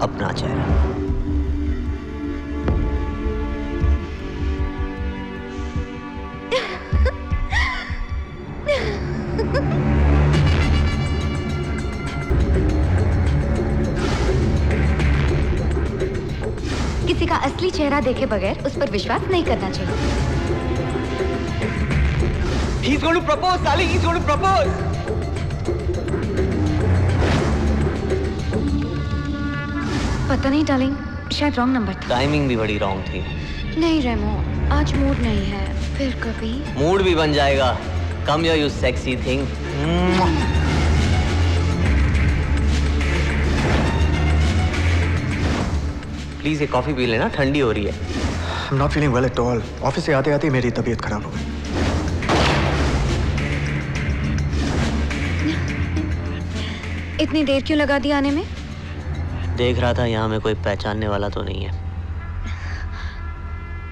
अपना चेहरा। किसी का असली चेहरा देखे बगैर उस पर विश्वास नहीं करना चाहिए। He's going to propose, Sally. He's going to propose. पता नहीं डार्लिंग, शायद रॉन्ग नंबर था। टाइमिंग भी बड़ी रॉन्ग थी। नहीं रेमो, आज मूड नहीं है, फिर कभी। मूड भी बन जाएगा। Come here, you sexy thing. Please ये कॉफी पी लेना, ठंडी हो रही है। I'm not feeling well at all. Office से आते आते मेरी तबीयत खराब हो गई। इतनी देर क्यों लगा दी आने में? देख रहा था यहाँ में कोई पहचानने वाला तो नहीं है।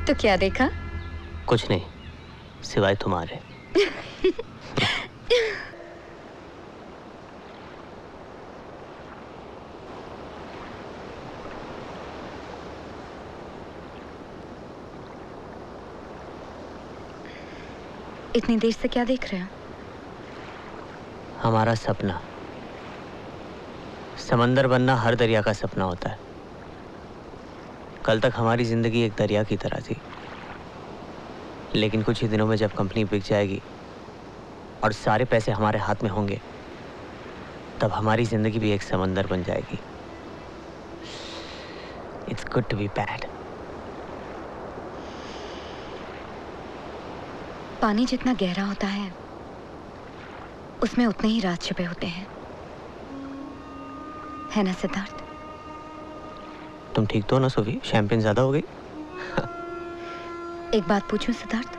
तो क्या देखा? कुछ नहीं, सिवाय तुम्हारे। इतनी देर से क्या देख रहे हो? हमारा सपना। समंदर बनना हर दरिया का सपना होता है। कल तक हमारी जिंदगी एक दरिया की तरह थी, लेकिन कुछ ही दिनों में जब कंपनी बिक जाएगी और सारे पैसे हमारे हाथ में होंगे, तब हमारी जिंदगी भी एक समंदर बन जाएगी। It's good to be bad. पानी जितना गहरा होता है, उसमें उतने ही राज छिपे होते हैं, है ना सिद्धार्थ? तुम ठीक तो हो ना सोफी? शैंपेन ज्यादा हो गई? एक बात पूछूं सिद्धार्थ?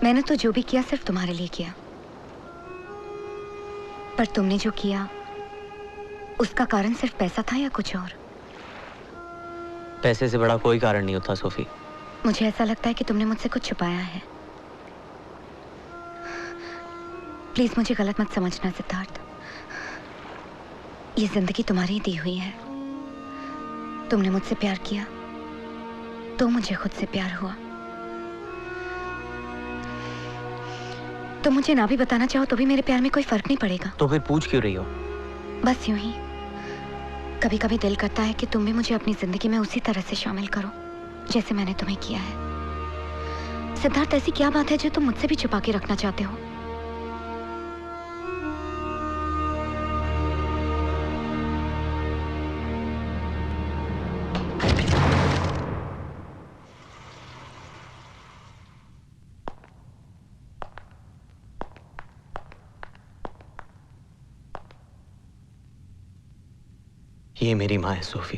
मैंने तो जो भी किया सिर्फ तुम्हारे लिए किया, पर तुमने जो किया उसका कारण सिर्फ पैसा था या कुछ और? पैसे से बड़ा कोई कारण नहीं होता सोफी। मुझे ऐसा लगता है कि तुमने मुझसे कुछ छुपाया है। प्लीज मुझे गलत मत समझना सिद्धार्थ, ये जिंदगी तुम्हारी दी हुई है। तुमने मुझसे प्यार किया तो मुझे खुद से प्यार हुआ। तुम मुझे ना भी बताना चाहो तो भी मेरे प्यार में कोई फर्क नहीं पड़ेगा। तो फिर पूछ क्यों रही हो? बस यूं ही कभी कभी दिल करता है कि तुम भी मुझे अपनी जिंदगी में उसी तरह से शामिल करो जैसे मैंने तुम्हें किया है। सिद्धार्थ, ऐसी क्या बात है जो तुम मुझसे भी छुपा के रखना चाहते हो? ये मेरी माँ है सोफी,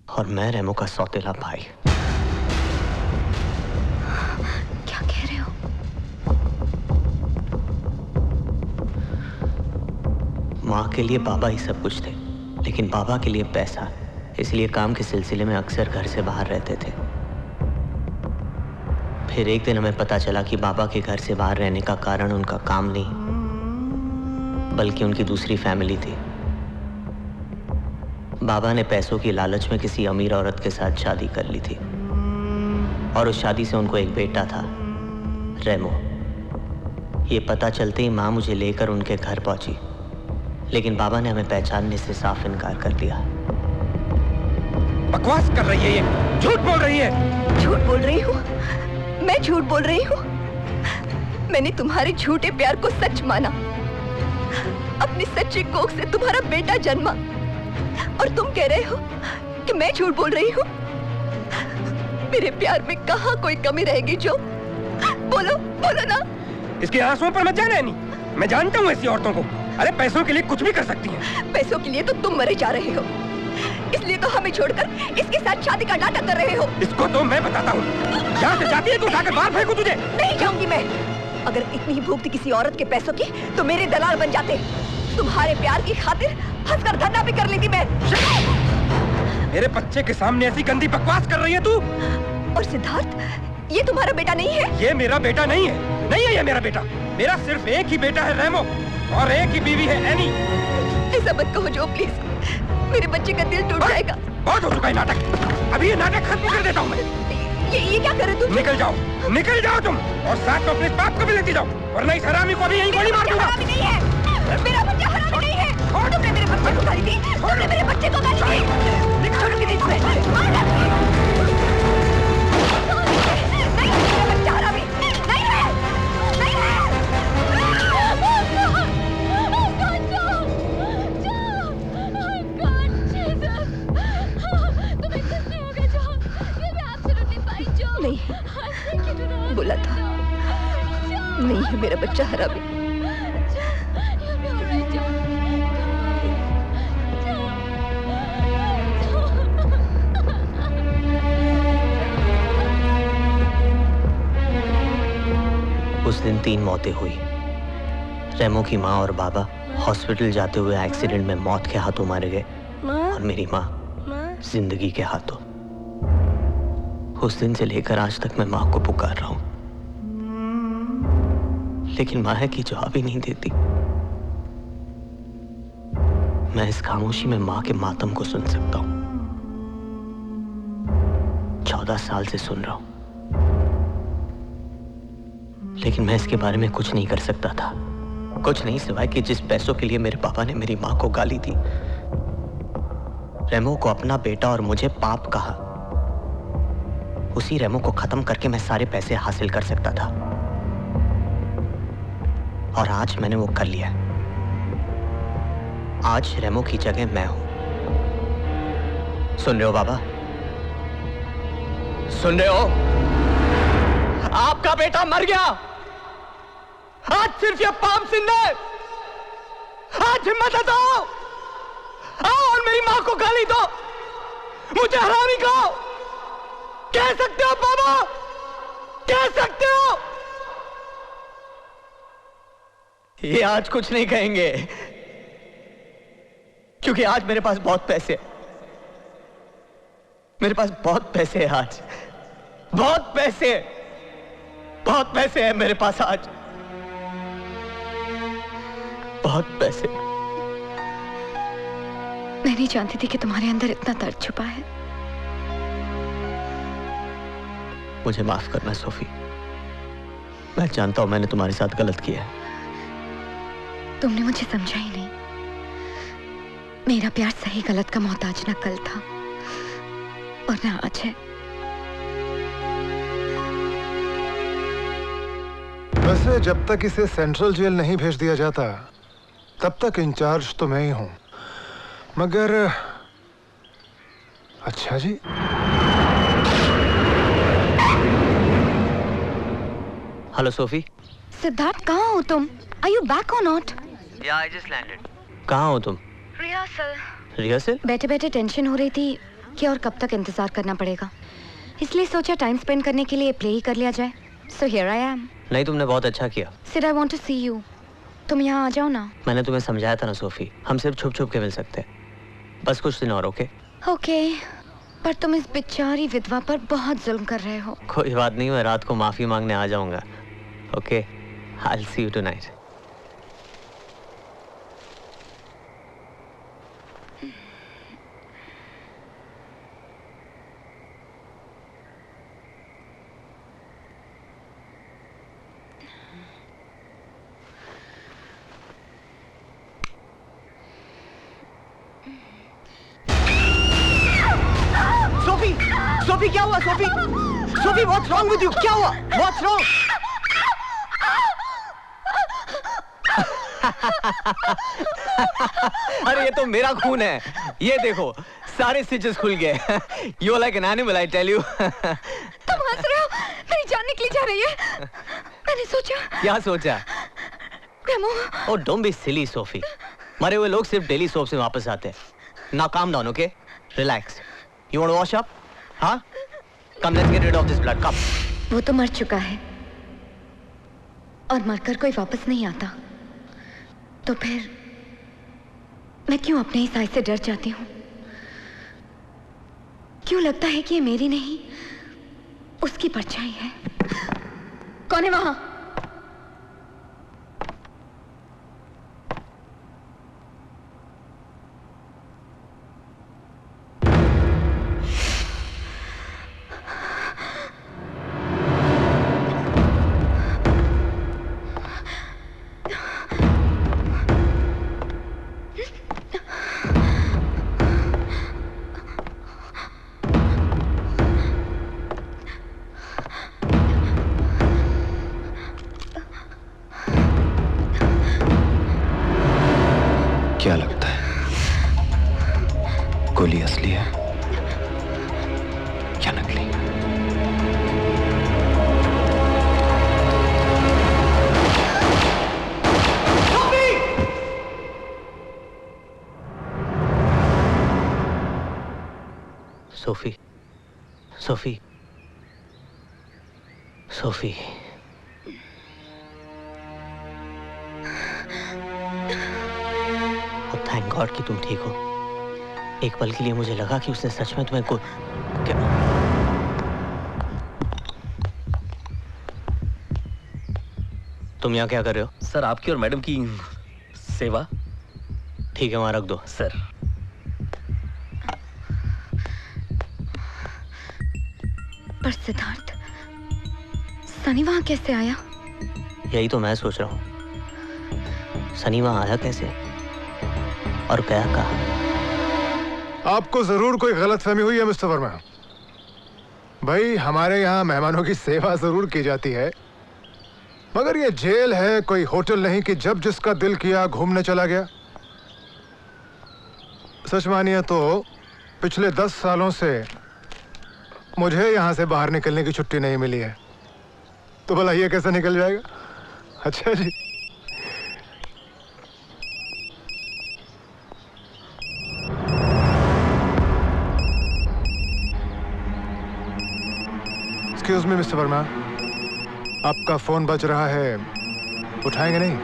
और मैं रेमो का सौतेला भाई। क्या कह रहे हो? माँ के लिए बाबा ही सब कुछ थे, लेकिन बाबा के लिए पैसा, इसलिए काम के सिलसिले में अक्सर घर से बाहर रहते थे। फिर एक दिन हमें पता चला कि बाबा के घर से बाहर रहने का कारण उनका काम नहीं, बल्कि उनकी दूसरी फैमिली थी। बाबा ने पैसों की लालच में किसी अमीर औरत के साथ शादी कर ली थी, और उस शादी से उनको एक बेटा था, रेमो। ये पता चलते ही माँ मुझे लेकर उनके घर पहुंची, लेकिन बाबा ने हमें पहचानने से साफ इनकार कर दिया। बकवास कर रही है ये, झूठ बोल रही है। झूठ बोल रही हूँ? मैं झूठ बोल रही हूँ? मैंने तुम्हारे झूठे प्यार को सच माना, अपनी सच्ची कोख से तुम्हारा बेटा जन्मा, और तुम कह रहे हो कि मैं झूठ बोल रही हूँ? मेरे प्यार में कहाँ कोई कमी रहेगी जो? बोलो बोलो ना। इसके आंसुओं पर मत जाना है। नहीं, मैं जानता हूँ ऐसी औरतों को। अरे पैसों के लिए कुछ भी कर सकती हैं। पैसों के लिए तो तुम मरे जा रहे हो, इसलिए तो हमें छोड़कर इसके साथ शादी का नाटक कर रहे हो। इसको तो मैं बताता हूँ। यहाँ से जाती है तो उठाकर बाहर फेंकूं तुझे। नहीं जाऊंगी मैं। अगर इतनी ही भूख थी किसी औरत के पैसों की तो मेरे दलाल बन जाते। तुम्हारे प्यार की खातिर हंसकर धरना भी कर लेती मैं। मेरे बच्चे के सामने ऐसी गंदी बकवास कर रही है तू। और सिद्धार्थ, ये तुम्हारा बेटा नहीं है? ये मेरा बेटा नहीं है, नहीं है ये मेरा बेटा। मेरा सिर्फ एक ही बेटा है रेमो, और एक ही बीवी है एनी। ऐसा मत कहो जो, प्लीज। मेरे बच्चे का दिल टूट जाएगा। बहुत हो चुका है नाटक, अभी ये नाटक खत्म कर देता हूँ मैं। ये क्या कर रहे तुम? निकल जाओ तुम, और साथ में अपने बाप को भी लेती जाओ, वरना इस हरामी को अभी यहीं गोली मार दूंगा। हरामी नहीं है, मेरा बच्चा हरामी नहीं है। तुमने मेरे बच्चे को गाली दी, तुमने मेरे बच्चे को गाली दी। छोड़ूंगी नहीं तुम्हें, मार डालूंगी। नहीं, मेरा बच्चा हरामी नहीं है, नहीं है। नहीं, बोला था, नहीं है मेरा बच्चा हरामी। उस दिन 3 मौतें हुई। रेमो की माँ और बाबा हॉस्पिटल जाते हुए एक्सीडेंट में मौत के हाथों मारे गए, और मेरी माँ जिंदगी के हाथों। उस दिन से लेकर आज तक मैं माँ को पुकार रहा हूं, लेकिन माँ है कि जवाब ही नहीं देती। मैं इस खामोशी में माँ के मातम को सुन सकता हूं। 14 साल से सुन रहा हूं, लेकिन मैं इसके बारे में कुछ नहीं कर सकता था। कुछ नहीं सिवाय कि जिस पैसों के लिए मेरे पापा ने मेरी माँ को गाली दी, रेमो को अपना बेटा और मुझे पाप कहा, उसी रेमो को खत्म करके मैं सारे पैसे हासिल कर सकता था। और आज मैंने वो कर लिया। आज रेमो की जगह मैं हूं। सुन रहे हो बाबा? सुन रहे हो? आपका बेटा मर गया। आज सिर्फ ये पाप जिंदा है। आज हिम्मत है तो आओ और मेरी मां को गाली दो, मुझे हरामी कहो। कह सकते हो बाबा, कह सकते हो। ये आज कुछ नहीं कहेंगे, क्योंकि आज मेरे पास बहुत पैसे, मेरे पास बहुत पैसे हैं आज, बहुत पैसे, बहुत पैसे हैं मेरे पास आज, बहुत पैसे। मैं नहीं जानती थी कि तुम्हारे अंदर इतना दर्द छुपा है। मुझे माफ करना सोफी, मैं जानता हूं मैंने तुम्हारे साथ गलत किया है। तुमने मुझे समझा ही नहीं। मेरा प्यार सही गलत का मोहताज न कल था और न आज है। वैसे जब तक इसे सेंट्रल जेल नहीं भेज दिया जाता तब तक इंचार्ज तो मैं ही हूं, मगर अच्छा जी। Hello Sophie. सिद्धार्थ, कहाँ हो तुम? Are you back or not? Yeah, I just landed. कहाँ हो तुम? रिहर्सल। रिहर्सल? बैठे बैठे टेंशन हो रही थी कि और कब तक इंतजार करना पड़ेगा, इसलिए सोचा टाइम स्पेंड करने के लिए प्ले ही कर लिया जाए। So here I am. नहीं, तुमने बहुत अच्छा किया। Sid, I want to see you. तुम यहाँ आ जाओ ना। मैंने तुम्हें समझाया था ना सोफी, हम सिर्फ छुप छुप के मिल सकते हैं। बस कुछ दिन और, ओके? ओके, पर तुम इस बेचारी विधवा पर बहुत जुल्म कर रहे हो। कोई बात नहीं, मैं रात को माफी मांगने आ जाऊंगा। Okay, I'll see you tonight. Sophie, Sophie क्या हुआ? Sophie, Sophie what's wrong with you? क्या हुआ? What's wrong? अरे ये तो मेरा खून है, ये देखो सारे स्टिचेस खुल गए। You're like an animal, I tell you. तुम हंस रहे हो? मेरी जान निकली जा रही है। मैंने सोचा। क्या सोचा? रेमो। Oh, don't be silly, Sophie. मरे हुए लोग सिर्फ डेली सोप से वापस आते हैं। Now calm down, okay? Relax. You want to wash up? Huh? Come, let's get rid of this blood. Come. वो तो मर चुका है और मरकर कोई वापस नहीं आता, तो फिर मैं क्यों अपने ही साय से डर जाती हूँ? क्यों लगता है कि ये मेरी नहीं उसकी परछाई है? कौन है वहां? गोली असली है क्या नकली? Sophie, Sophie, Sophie. Thank God कि तुम ठीक हो। एक पल के लिए मुझे लगा कि उसने सच में तुम्हें क्या? तुम यहाँ क्या कर रहे हो? सर आपकी और मैडम की सेवा। ठीक है, वहां रख दो। सर पर सिद्धार्थ, सनी वहां कैसे आया? यही तो मैं सोच रहा हूँ, सनी वहां आया कैसे और गया कहाँ? आपको जरूर कोई गलतफहमी हुई है मिस्टर वर्मा। भाई हमारे यहाँ मेहमानों की सेवा जरूर की जाती है, मगर ये जेल है, कोई होटल नहीं कि जब जिसका दिल किया घूमने चला गया। सच मानिए तो पिछले 10 सालों से मुझे यहाँ से बाहर निकलने की छुट्टी नहीं मिली है, तो भला ये कैसे निकल जाएगा? अच्छा जी। एक्सक्यूज मी मिस्टर वर्मा, आपका फोन बज रहा है, उठाएंगे नहीं?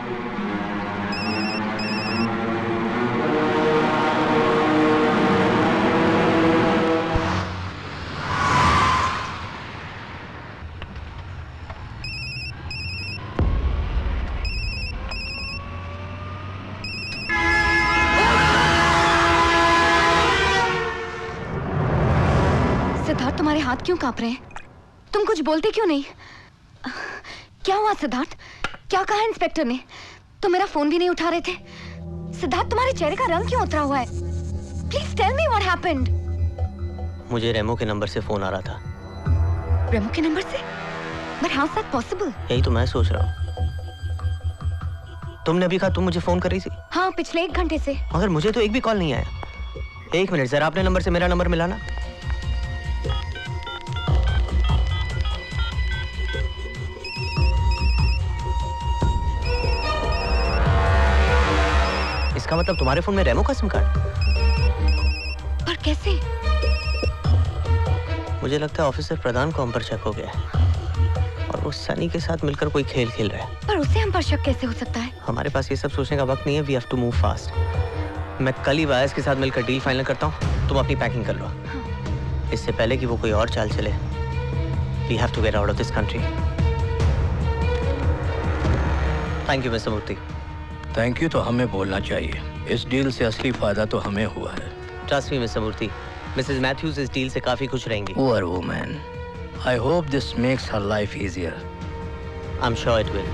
सिद्धार्थ, तुम्हारे हाथ क्यों कांप रहे हैं? तुम कुछ बोलते क्यों नहीं? क्या हुआ सिद्धार्थ? क्या कहा इंस्पेक्टर ने? तुम मेरा फोन भी नहीं उठा रहे थे। सिद्धार्थ, तुम्हारे चेहरे का रंग क्यों उतरा हुआ है? Please tell me what happened. मुझे रेमो के नंबर से फोन आ रहा था। रेमो के नंबर से? But how is that possible? यही तो मैं सोच रहा हूँ। तुमने अभी कहा तुम मुझे फोन कर रही थी। हाँ, पिछले 1 घंटे से। मगर मुझे तो एक भी कॉल नहीं आया। 1 मिनट, जरा अपने नंबर से मेरा नंबर मिलाना। इसका मतलब तुम्हारे फोन में रेमो का सिम कार्ड? पर कैसे? मुझे लगता है ऑफिसर प्रधान को हम पर शक हो गया है और वो सनी के साथ मिलकर कोई खेल खेल रहा है। पर उससे हम पर शक कैसे हो सकता है? हमारे पास ये सब सोचने का वक्त नहीं है। We have to move fast. मैं कल ही वायस के साथ मिलकर डील फाइनल करता हूँ, तुम अपनी पैकिंग कर लो। हाँ। इससे पहले कि वो कोई और चाल चले, we have to get out of this country. Thank you mister Murthy. Thank you तो हमें बोलना चाहिए। इस डील से असली फायदा तो हमें हुआ है। ट्रस्ट मी मिस्टर मूर्ति, मिसेस मैथ्यूज इस डील से काफी खुश रहेंगी। Poor woman. I hope this makes her life easier. I'm sure it will.